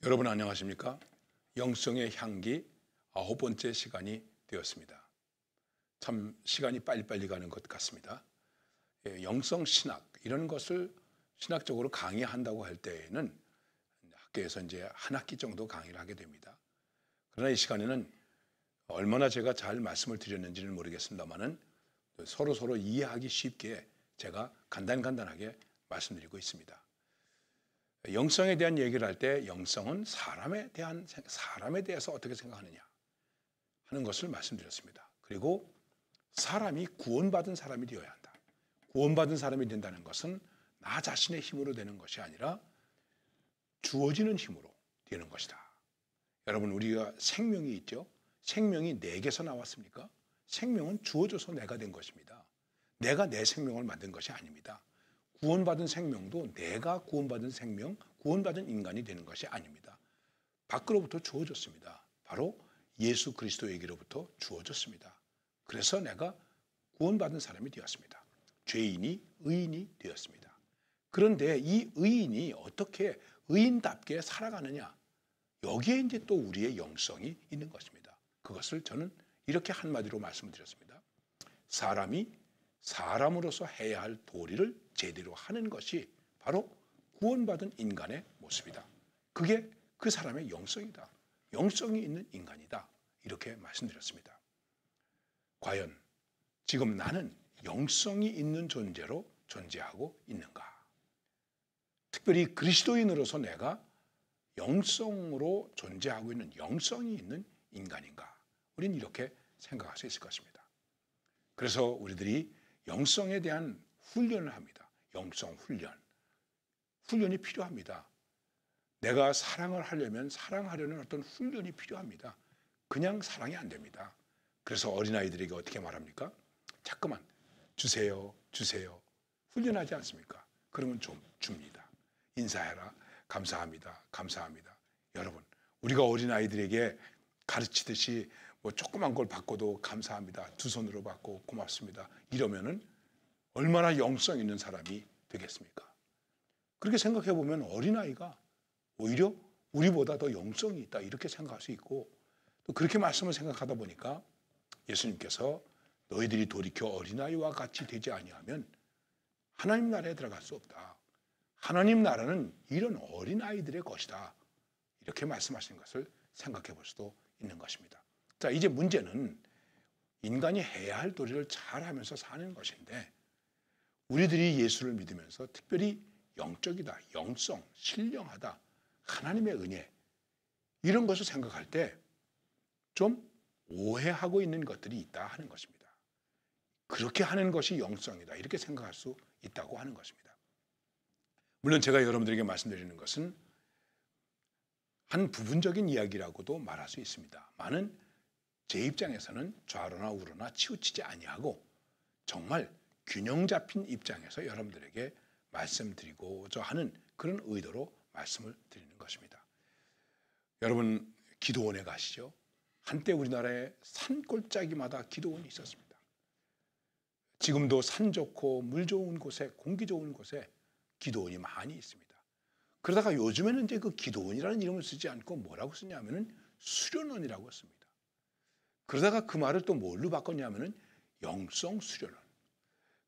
여러분 안녕하십니까? 영성의 향기 9번째 시간이 되었습니다. 참 시간이 빨리빨리 가는 것 같습니다. 영성 신학 이런 것을 신학적으로 강의한다고 할 때에는 학교에서 이제 한 학기 정도 강의를 하게 됩니다. 그러나 이 시간에는 얼마나 제가 잘 말씀을 드렸는지는 모르겠습니다만은 서로 이해하기 쉽게 제가 간단하게 말씀드리고 있습니다. 영성에 대한 얘기를 할 때 영성은 사람에 대해서 어떻게 생각하느냐 하는 것을 말씀드렸습니다. 그리고 사람이 구원받은 사람이 되어야 한다. 구원받은 사람이 된다는 것은 나 자신의 힘으로 되는 것이 아니라 주어지는 힘으로 되는 것이다. 여러분 우리가 생명이 있죠. 생명이 내게서 나왔습니까? 생명은 주어져서 내가 된 것입니다. 내가 내 생명을 만든 것이 아닙니다. 구원받은 생명도 내가 구원받은 생명, 구원받은 인간이 되는 것이 아닙니다. 밖으로부터 주어졌습니다. 바로 예수 그리스도에게로부터 주어졌습니다. 그래서 내가 구원받은 사람이 되었습니다. 죄인이 의인이 되었습니다. 그런데 이 의인이 어떻게 의인답게 살아가느냐? 여기에 이제 또 우리의 영성이 있는 것입니다. 그것을 저는 이렇게 한마디로 말씀드렸습니다. 사람이 사람으로서 해야 할 도리를 제대로 하는 것이 바로 구원받은 인간의 모습이다. 그게 그 사람의 영성이다. 영성이 있는 인간이다. 이렇게 말씀드렸습니다. 과연 지금 나는 영성이 있는 존재로 존재하고 있는가? 특별히 그리스도인으로서 내가 영성으로 존재하고 있는 영성이 있는 인간인가? 우리는 이렇게 생각할 수 있을 것입니다. 그래서 우리들이 영성에 대한 훈련을 합니다. 영성 훈련. 훈련이 필요합니다. 내가 사랑을 하려면 사랑하려는 어떤 훈련이 필요합니다. 그냥 사랑이 안 됩니다. 그래서 어린아이들에게 어떻게 말합니까? 자꾸만 주세요. 훈련하지 않습니까? 그러면 좀 줍니다. 인사해라. 감사합니다. 여러분, 우리가 어린아이들에게 가르치듯이 뭐 조그만 걸 받고도 감사합니다. 두 손으로 받고 고맙습니다. 이러면은 얼마나 영성 있는 사람이 되겠습니까? 그렇게 생각해 보면 어린아이가 오히려 우리보다 더 영성이 있다 이렇게 생각할 수 있고 또 그렇게 말씀을 생각하다 보니까 예수님께서 너희들이 돌이켜 어린아이와 같이 되지 아니하면 하나님 나라에 들어갈 수 없다. 하나님 나라는 이런 어린아이들의 것이다. 이렇게 말씀하신 것을 생각해 볼 수도 있는 것입니다. 자, 이제 문제는 인간이 해야 할 도리를 잘 하면서 사는 것인데 우리들이 예수를 믿으면서 특별히 영적이다, 영성, 신령하다, 하나님의 은혜 이런 것을 생각할 때 좀 오해하고 있는 것들이 있다 하는 것입니다. 그렇게 하는 것이 영성이다 이렇게 생각할 수 있다고 하는 것입니다. 물론 제가 여러분들에게 말씀드리는 것은 한 부분적인 이야기라고도 말할 수 있습니다. 많은 제 입장에서는 좌로나 우로나 치우치지 아니하고 정말 균형 잡힌 입장에서 여러분들에게 말씀드리고자 하는 그런 의도로 말씀을 드리는 것입니다. 여러분 기도원에 가시죠. 한때 우리나라에 산골짜기마다 기도원이 있었습니다. 지금도 산 좋고 물 좋은 곳에 공기 좋은 곳에 기도원이 많이 있습니다. 그러다가 요즘에는 이제 그 기도원이라는 이름을 쓰지 않고 뭐라고 쓰냐면은 수련원이라고 씁니다. 그러다가 그 말을 또 뭘로 바꿨냐면은 영성 수련원.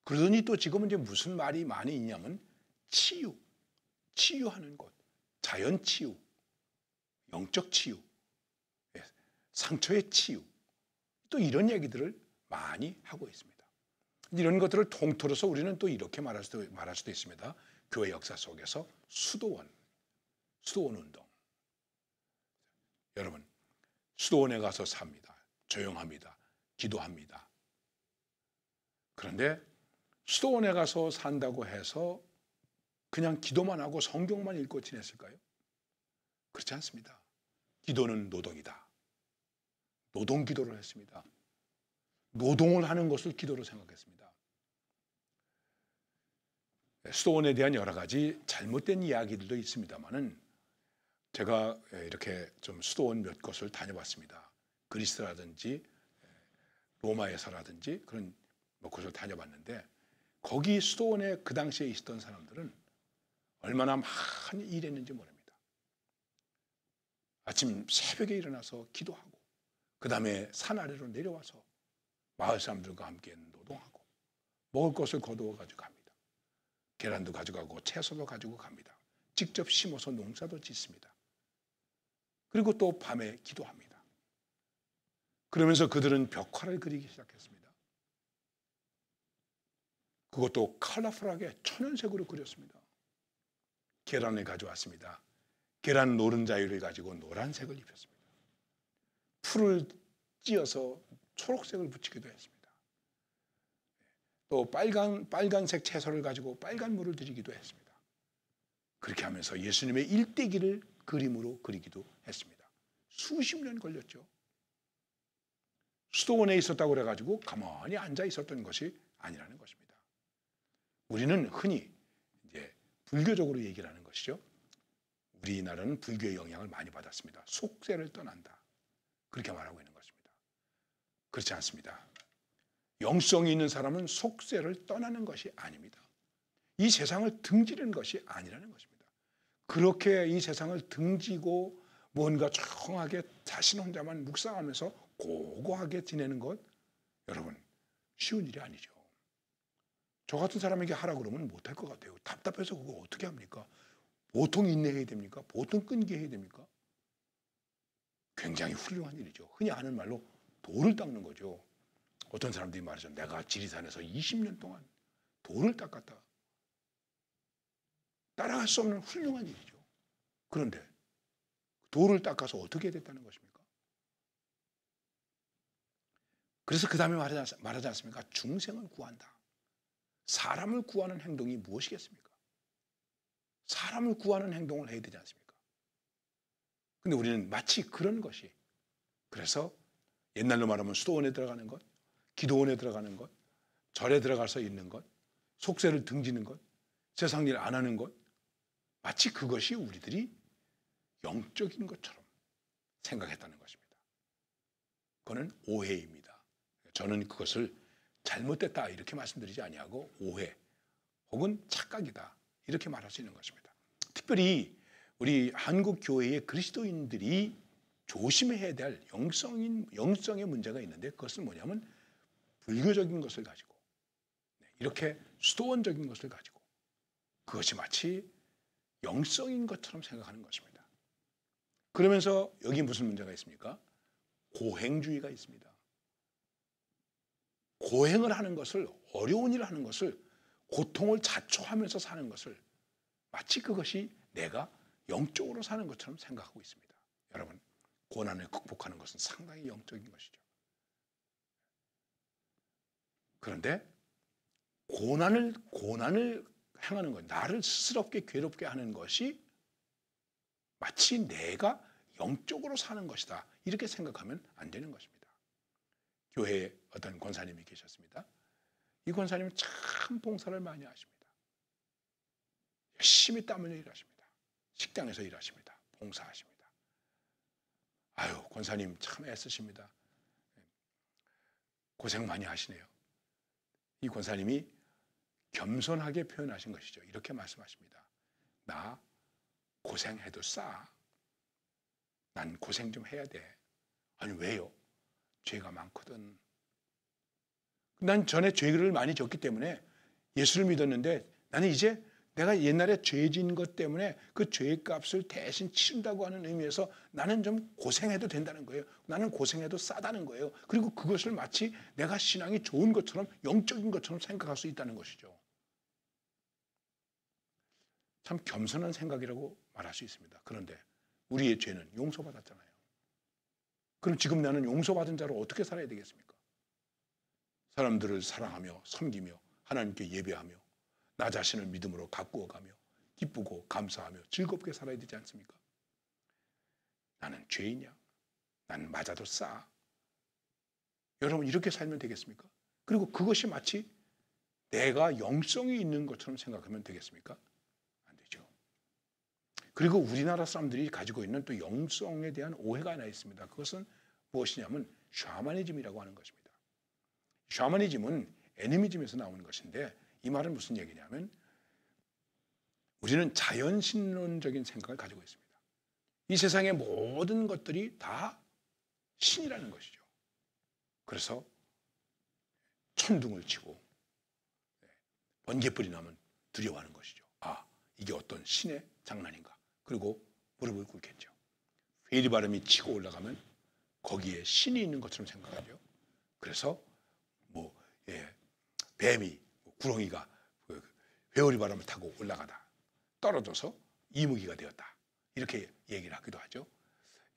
그러더니 또 지금은 이제 무슨 말이 많이 있냐면 치유하는 곳, 자연 치유, 영적 치유, 상처의 치유, 또 이런 얘기들을 많이 하고 있습니다. 이런 것들을 통틀어서 우리는 또 이렇게 말할 수도 있습니다. 교회 역사 속에서 수도원 운동. 여러분, 수도원에 가서 삽니다. 조용합니다. 기도합니다. 그런데 수도원에 가서 산다고 해서 그냥 기도만 하고 성경만 읽고 지냈을까요? 그렇지 않습니다. 기도는 노동이다. 노동 기도를 했습니다. 노동을 하는 것을 기도로 생각했습니다. 수도원에 대한 여러 가지 잘못된 이야기들도 있습니다만은 제가 이렇게 좀 수도원 몇 곳을 다녀봤습니다. 그리스라든지 로마에서라든지 그런 몇 곳을 다녀봤는데 거기 수도원에 그 당시에 있었던 사람들은 얼마나 많이 일했는지 모릅니다. 아침 새벽에 일어나서 기도하고 그 다음에 산 아래로 내려와서 마을 사람들과 함께 노동하고 먹을 것을 거두어 가지고 갑니다. 계란도 가져가고 채소도 가지고 갑니다. 직접 심어서 농사도 짓습니다. 그리고 또 밤에 기도합니다. 그러면서 그들은 벽화를 그리기 시작했습니다. 그것도 컬러풀하게 천연색으로 그렸습니다. 계란을 가져왔습니다. 계란 노른자유를 가지고 노란색을 입혔습니다. 풀을 찧어서 초록색을 붙이기도 했습니다. 또 빨간색 채소를 가지고 빨간 물을 들이기도 했습니다. 그렇게 하면서 예수님의 일대기를 그림으로 그리기도 했습니다. 수십 년 걸렸죠. 수도원에 있었다고 그래가지고 가만히 앉아 있었던 것이 아니라는 것입니다. 우리는 흔히 이제 불교적으로 얘기를 하는 것이죠. 우리나라는 불교의 영향을 많이 받았습니다. 속세를 떠난다. 그렇게 말하고 있는 것입니다. 그렇지 않습니다. 영성이 있는 사람은 속세를 떠나는 것이 아닙니다. 이 세상을 등지는 것이 아니라는 것입니다. 그렇게 이 세상을 등지고 뭔가 조용하게 자신 혼자만 묵상하면서 고고하게 지내는 것, 여러분 쉬운 일이 아니죠. 저 같은 사람에게 하라 그러면 못할 것 같아요. 답답해서 그거 어떻게 합니까? 보통 인내해야 됩니까? 보통 끈기 해야 됩니까? 굉장히 훌륭한 일이죠. 흔히 하는 말로 돌을 닦는 거죠. 어떤 사람들이 말하죠. 내가 지리산에서 20년 동안 돌을 닦았다. 따라갈 수 없는 훌륭한 일이죠. 그런데 돌을 닦아서 어떻게 됐다는 것입니까? 그래서 그 다음에 말하지 않습니까? 중생을 구한다. 사람을 구하는 행동이 무엇이겠습니까? 사람을 구하는 행동을 해야 되지 않습니까? 근데 우리는 마치 그런 것이, 그래서 옛날로 말하면 수도원에 들어가는 것, 기도원에 들어가는 것, 절에 들어가서 있는 것, 속세를 등지는 것, 세상 일 안 하는 것, 마치 그것이 우리들이 영적인 것처럼 생각했다는 것입니다. 그거는 오해입니다. 저는 그것을 잘못됐다 이렇게 말씀드리지 아니하고 오해 혹은 착각이다 이렇게 말할 수 있는 것입니다. 특별히 우리 한국 교회의 그리스도인들이 조심해야 될 영성의 문제가 있는데, 그것은 뭐냐면 불교적인 것을 가지고 이렇게 수도원적인 것을 가지고 그것이 마치 영성인 것처럼 생각하는 것입니다. 그러면서 여기 무슨 문제가 있습니까? 고행주의가 있습니다. 고행을 하는 것을, 어려운 일을 하는 것을, 고통을 자초하면서 사는 것을 마치 그것이 내가 영적으로 사는 것처럼 생각하고 있습니다. 여러분, 고난을 극복하는 것은 상당히 영적인 것이죠. 그런데 고난을 행하는 것, 나를 스스럽게 괴롭게 하는 것이 마치 내가 영적으로 사는 것이다 이렇게 생각하면 안 되는 것입니다. 교회에 어떤 권사님이 계셨습니다. 이 권사님은 참 봉사를 많이 하십니다. 열심히 땀 흘려 일하십니다. 식당에서 일하십니다. 봉사하십니다. 아유, 권사님 참 애쓰십니다. 고생 많이 하시네요. 이 권사님이 겸손하게 표현하신 것이죠. 이렇게 말씀하십니다. 나 고생해도 싸. 난 고생 좀 해야 돼. 아니 왜요? 죄가 많거든. 난 전에 죄를 많이 졌기 때문에 예수를 믿었는데 나는 이제 내가 옛날에 죄 진 것 때문에 그 죄의 값을 대신 치른다고 하는 의미에서 나는 좀 고생해도 된다는 거예요. 나는 고생해도 싸다는 거예요. 그리고 그것을 마치 내가 신앙이 좋은 것처럼 영적인 것처럼 생각할 수 있다는 것이죠. 참 겸손한 생각이라고 말할 수 있습니다. 그런데 우리의 죄는 용서받았잖아요. 그럼 지금 나는 용서받은 자로 어떻게 살아야 되겠습니까? 사람들을 사랑하며 섬기며 하나님께 예배하며 나 자신을 믿음으로 가꾸어가며 기쁘고 감사하며 즐겁게 살아야 되지 않습니까? 나는 죄이냐? 나는 맞아도 싸. 여러분 이렇게 살면 되겠습니까? 그리고 그것이 마치 내가 영성이 있는 것처럼 생각하면 되겠습니까? 안 되죠. 그리고 우리나라 사람들이 가지고 있는 또 영성에 대한 오해가 하나 있습니다. 그것은 무엇이냐면 샤머니즘이라고 하는 것입니다. 샤머니즘은 애니미즘에서 나오는 것인데 이 말은 무슨 얘기냐면 우리는 자연신론적인 생각을 가지고 있습니다. 이 세상의 모든 것들이 다 신이라는 것이죠. 그래서 천둥을 치고 번개불이 나면 두려워하는 것이죠. 아, 이게 어떤 신의 장난인가. 그리고 무릎을 꿇겠죠. 회리 바람이 치고 올라가면 거기에 신이 있는 것처럼 생각하죠. 그래서 뱀이, 구렁이가 회오리 바람을 타고 올라가다 떨어져서 이무기가 되었다. 이렇게 얘기를 하기도 하죠.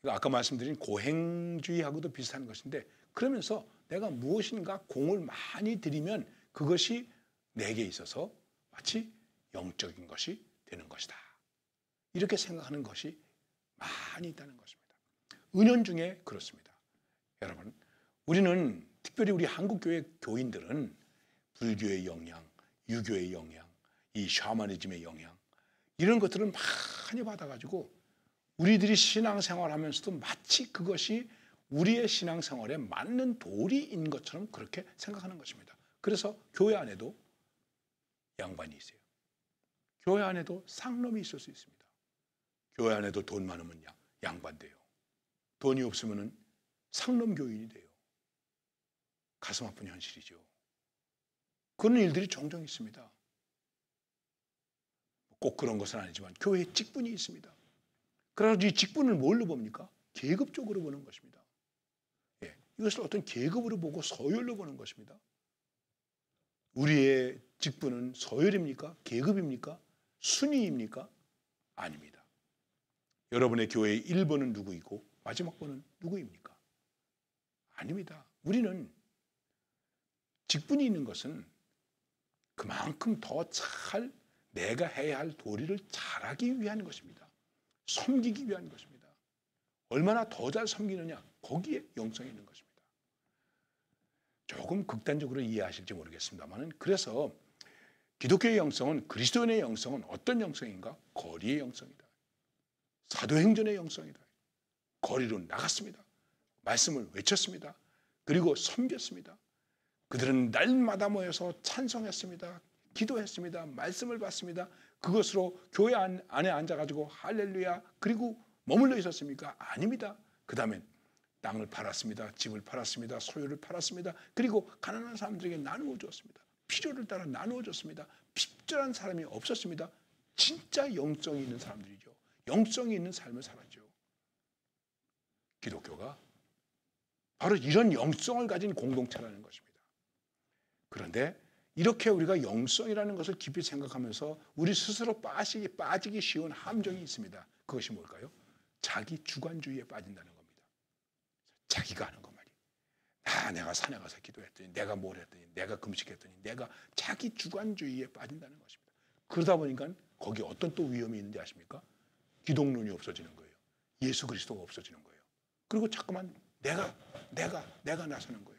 이거 아까 말씀드린 고행주의하고도 비슷한 것인데, 그러면서 내가 무엇인가 공을 많이 들이면 그것이 내게 있어서 마치 영적인 것이 되는 것이다. 이렇게 생각하는 것이 많이 있다는 것입니다. 은연중에 그렇습니다. 여러분, 우리는 특별히 우리 한국교회 교인들은 불교의 영향, 유교의 영향, 이 샤머니즘의 영향, 이런 것들을 많이 받아가지고 우리들이 신앙생활하면서도 마치 그것이 우리의 신앙생활에 맞는 도리인 것처럼 그렇게 생각하는 것입니다. 그래서 교회 안에도 양반이 있어요. 교회 안에도 상놈이 있을 수 있습니다. 교회 안에도 돈 많으면 양반 돼요. 돈이 없으면 상놈 교인이 돼요. 가슴 아픈 현실이죠. 그런 일들이 종종 있습니다. 꼭 그런 것은 아니지만 교회에 직분이 있습니다. 그래서 이 직분을 뭘로 봅니까? 계급적으로 보는 것입니다. 이것을 어떤 계급으로 보고 서열로 보는 것입니다. 우리의 직분은 서열입니까? 계급입니까? 순위입니까? 아닙니다. 여러분의 교회의 1번은 누구이고 마지막 번은 누구입니까? 아닙니다. 우리는 직분이 있는 것은 그만큼 더 잘 내가 해야 할 도리를 잘하기 위한 것입니다. 섬기기 위한 것입니다. 얼마나 더 잘 섬기느냐, 거기에 영성이 있는 것입니다. 조금 극단적으로 이해하실지 모르겠습니다만, 그래서 기독교의 영성은, 그리스도인의 영성은 어떤 영성인가? 거리의 영성이다. 사도행전의 영성이다. 거리로 나갔습니다. 말씀을 외쳤습니다. 그리고 섬겼습니다. 그들은 날마다 모여서 찬송했습니다. 기도했습니다. 말씀을 받습니다. 그것으로 교회 안에 앉아가지고 할렐루야 그리고 머물러 있었습니까? 아닙니다. 그 다음엔 땅을 팔았습니다. 집을 팔았습니다. 소유를 팔았습니다. 그리고 가난한 사람들에게 나누어 주었습니다. 필요를 따라 나누어 줬습니다. 핍절한 사람이 없었습니다. 진짜 영성이 있는 사람들이죠. 영성이 있는 삶을 살았죠. 기독교가 바로 이런 영성을 가진 공동체라는 것입니다. 그런데 이렇게 우리가 영성이라는 것을 깊이 생각하면서 우리 스스로 빠지기 쉬운 함정이 있습니다. 그것이 뭘까요? 자기 주관주의에 빠진다는 겁니다. 자기가 하는 것 말이에요. 내가 산에 가서 기도했더니, 내가 뭘 했더니, 내가 금식했더니, 내가 자기 주관주의에 빠진다는 것입니다. 그러다 보니까 거기에 어떤 또 위험이 있는지 아십니까? 기독론이 없어지는 거예요. 예수 그리스도가 없어지는 거예요. 그리고 자꾸만 내가 나서는 거예요.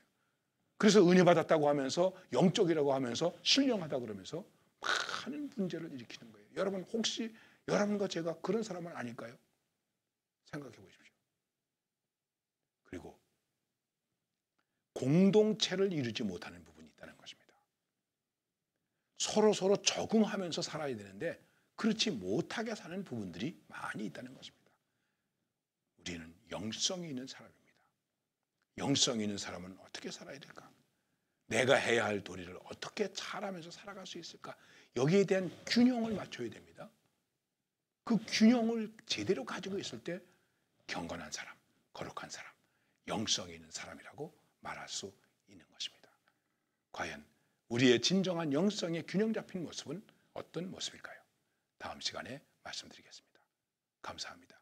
그래서 은혜 받았다고 하면서 영적이라고 하면서 신령하다 그러면서 많은 문제를 일으키는 거예요. 여러분 혹시 여러분과 제가 그런 사람은 아닐까요? 생각해 보십시오. 그리고 공동체를 이루지 못하는 부분이 있다는 것입니다. 서로 적응하면서 살아야 되는데 그렇지 못하게 사는 부분들이 많이 있다는 것입니다. 우리는 영성이 있는 사람입니다. 영성이 있는 사람은 어떻게 살아야 될까? 내가 해야 할 도리를 어떻게 잘하면서 살아갈 수 있을까? 여기에 대한 균형을 맞춰야 됩니다. 그 균형을 제대로 가지고 있을 때 경건한 사람, 거룩한 사람, 영성이 있는 사람이라고 말할 수 있는 것입니다. 과연 우리의 진정한 영성의 균형 잡힌 모습은 어떤 모습일까요? 다음 시간에 말씀드리겠습니다. 감사합니다.